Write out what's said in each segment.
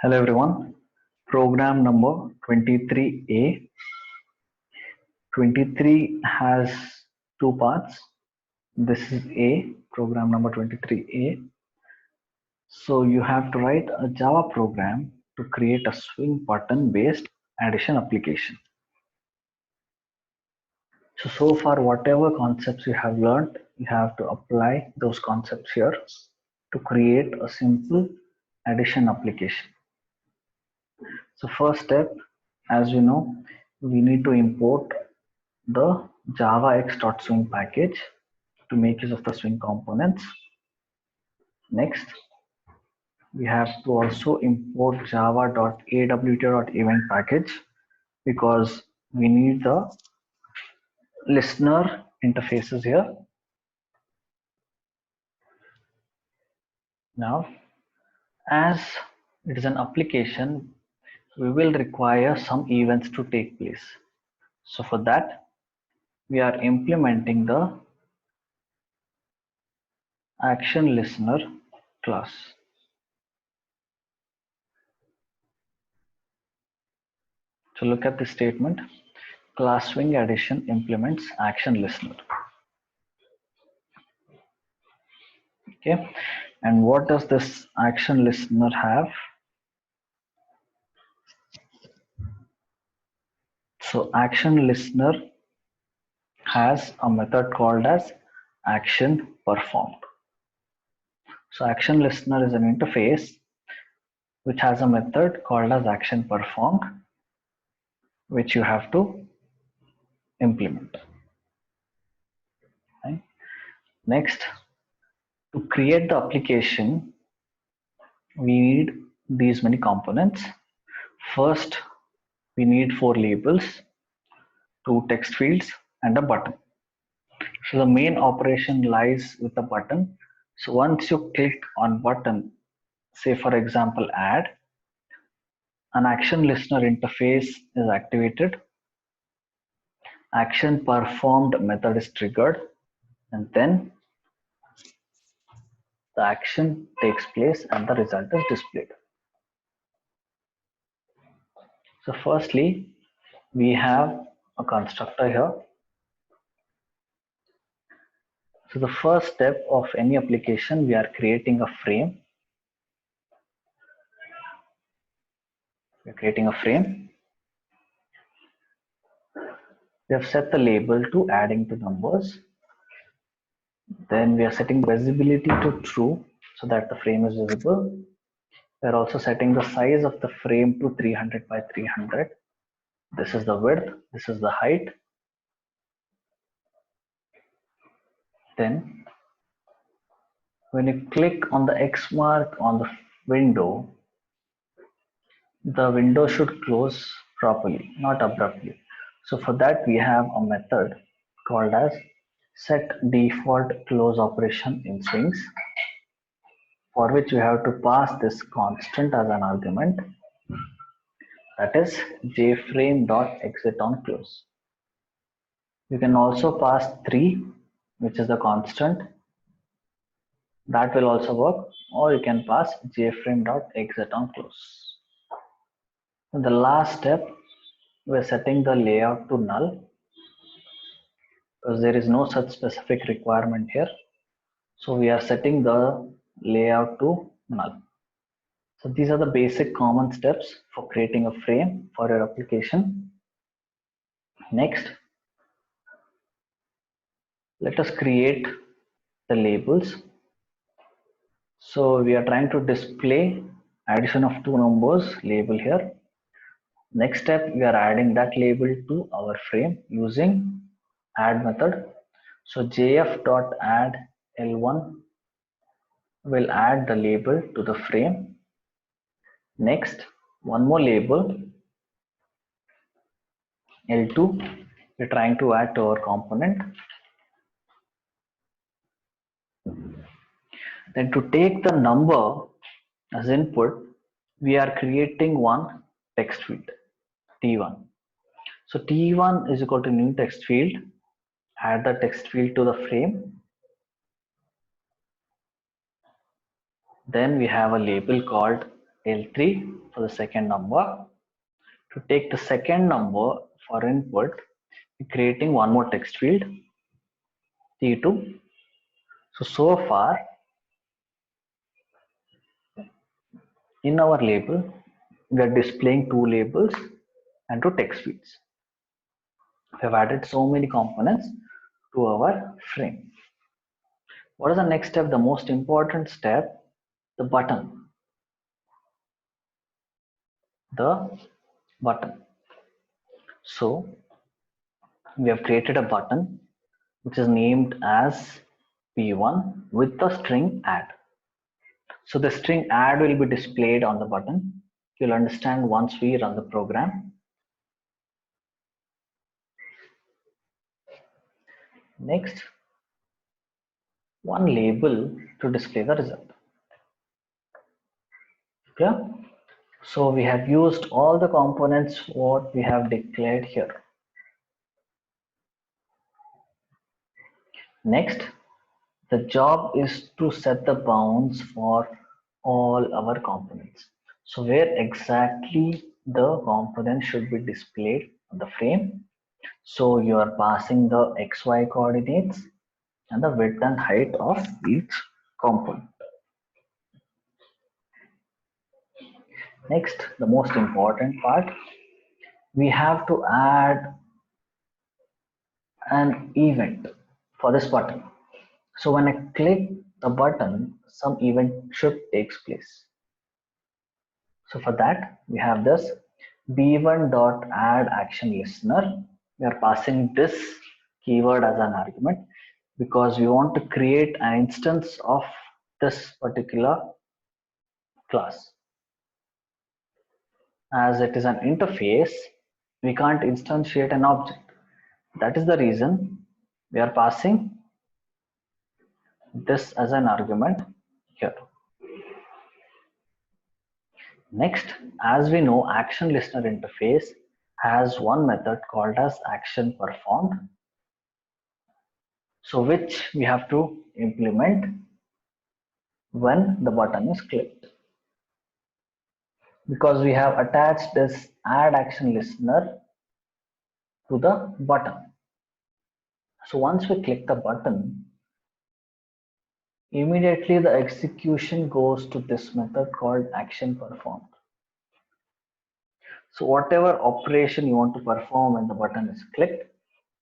Hello everyone. Program number 23A. 23 has two parts. This is A, program number 23A. So you have to write a Java program to create a swing button based addition application. So far whatever concepts you have learned, you have to apply those concepts here to create a simple addition application. So first step, as you know, we need to import the javax.swing package to make use of the swing components. Next, we have to also import java.awt.event package because we need the listener interfaces here. Now, as it is an application, we will require some events to take place. So for that, we are implementing the action listener class. So look at the statement. Class swing addition implements action listener. Okay, and what does this action listener have? So action listener has a method called as action performed. So action listener is an interface which has a method called as action performed, which you have to implement. Right? Next, to create the application, we need these many components. First, we need 4 labels, 2 text fields, and a button. So the main operation lies with the button. So once you click on button, say for example add, an action listener interface is activated, action performed method is triggered, and then the action takes place and the result is displayed. So firstly, we have a constructor here. So the first step of any application, we are creating a frame. We're creating a frame. We have set the label to adding to numbers. Then we are setting visibility to true so that the frame is visible. We are also setting the size of the frame to 300 by 300. This is the width, this is the height. Then when you click on the X mark on the window, the window should close properly, not abruptly. So for that we have a method called as set default close operation in swings, for which we have to pass this constant as an argument, that is jframe.exitOnClose. You can also pass 3, which is the constant, that will also work, or you can pass jframe.exitOnClose. In the last step, we are setting the layout to null because there is no such specific requirement here. So we are setting the layout to null. So these are the basic common steps for creating a frame for your application. Next, let us create the labels. So we are trying to display addition of 2 numbers label here. Next step, we are adding that label to our frame using add method. So jf.add L1 will add the label to the frame. Next, one more label L2 we're trying to add to our component. Then to take the number as input, we are creating one text field T1. So T1 is equal to new text field. Add the text field to the frame. Then we have a label called L3 for the second number. To take the second number for input, we're creating one more text field, T2. So far in our label, we are displaying two labels and two text fields. We have added so many components to our frame. What is the next step? The most important step, the button. The button. So we have created a button which is named as P1 with the string add. So the string add will be displayed on the button. You'll understand once we run the program. Next, one label to display the result. Okay. So we have used all the components what we have declared here. Next, the job is to set the bounds for all our components. So where exactly the component should be displayed on the frame. So you are passing the XY coordinates and the width and height of each component. Next, the most important part, we have to add an event for this button. So when I click the button, some event should take place. So for that, we have this b1.add_action_listener. We are passing this keyword as an argument because we want to create an instance of this particular class. As it is an interface, we can't instantiate an object. That is the reason we are passing this as an argument here. Next, as we know, action listener interface has one method called as action performed. So which we have to implement when the button is clicked. Because we have attached this add action listener to the button. So once we click the button, immediately the execution goes to this method called action performed. So whatever operation you want to perform when the button is clicked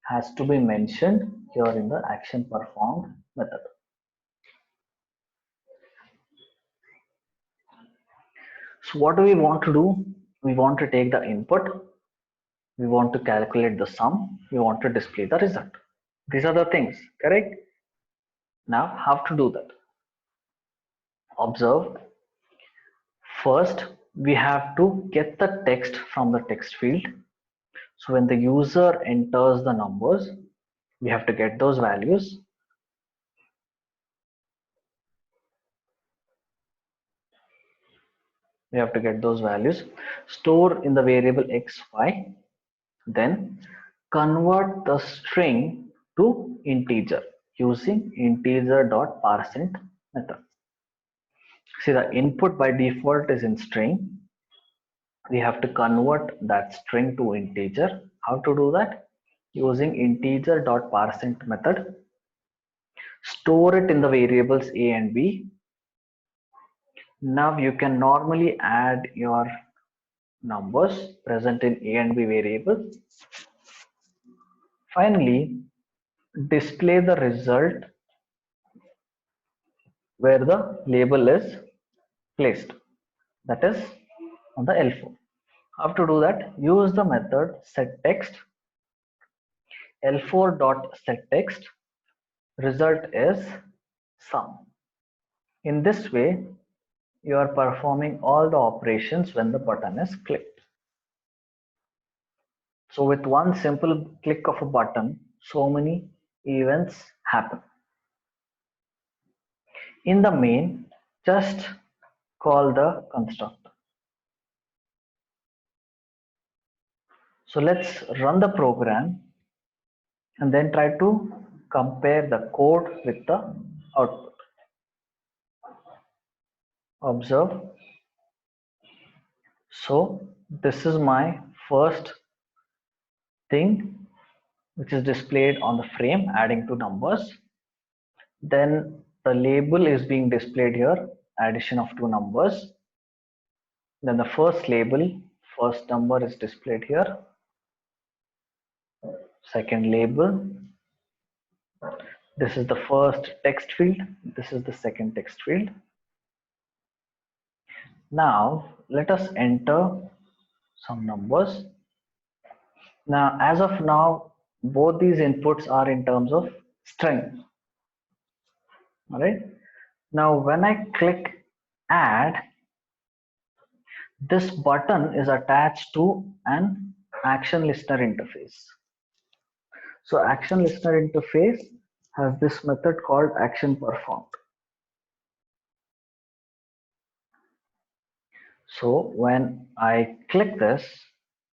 has to be mentioned here in the action performed method. So what do we want to do? We want to take the input, we want to calculate the sum, we want to display the result. These are the things, correct? Now how to do that? Observe. First, we have to get the text from the text field. So when the user enters the numbers, we have to get those values. We have to get those values, store in the variable xy, then convert the string to integer using integer.parseInt method. See, the input by default is in string. We have to convert that string to integer. How to do that? Using integer.parseInt method. Store it in the variables a and b. Now you can normally add your numbers present in a and b variables. Finally, display the result where the label is placed, that is on the L4. How to do that? Use the method setText. L4.setText result is sum. In this way, you are performing all the operations when the button is clicked. So with one simple click of a button, so many events happen. In the main, just call the constructor. So let's run the program and then try to compare the code with the output. Observe. So this is my first thing which is displayed on the frame, adding two numbers. Then the label is being displayed here, addition of two numbers. Then the first label, first number is displayed here. Second label, this is the first text field, this is the second text field. Now let us enter some numbers. Now as of now, both these inputs are in terms of string. All right. Now when I click add, this button is attached to an action listener interface. So action listener interface has this method called action performed. So when I click this,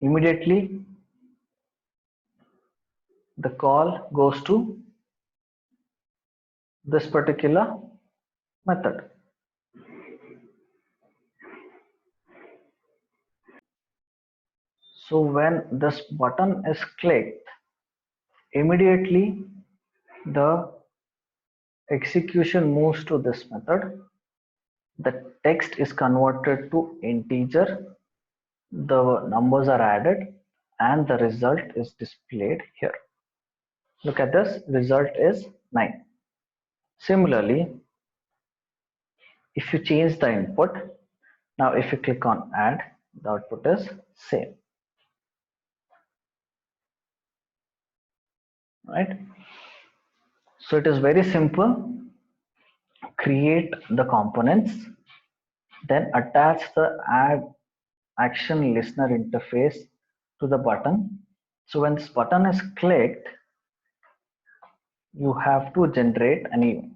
immediately the call goes to this particular method. So when this button is clicked, immediately the execution moves to this method. The text is converted to integer, the numbers are added, and the result is displayed here. Look at this, result is 9. Similarly, if you change the input, now if you click on add, the output is same. Right? So it is very simple. Create the components, then attach the add action listener interface to the button. So when this button is clicked, you have to generate an event.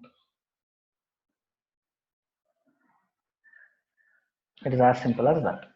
It is as simple as that.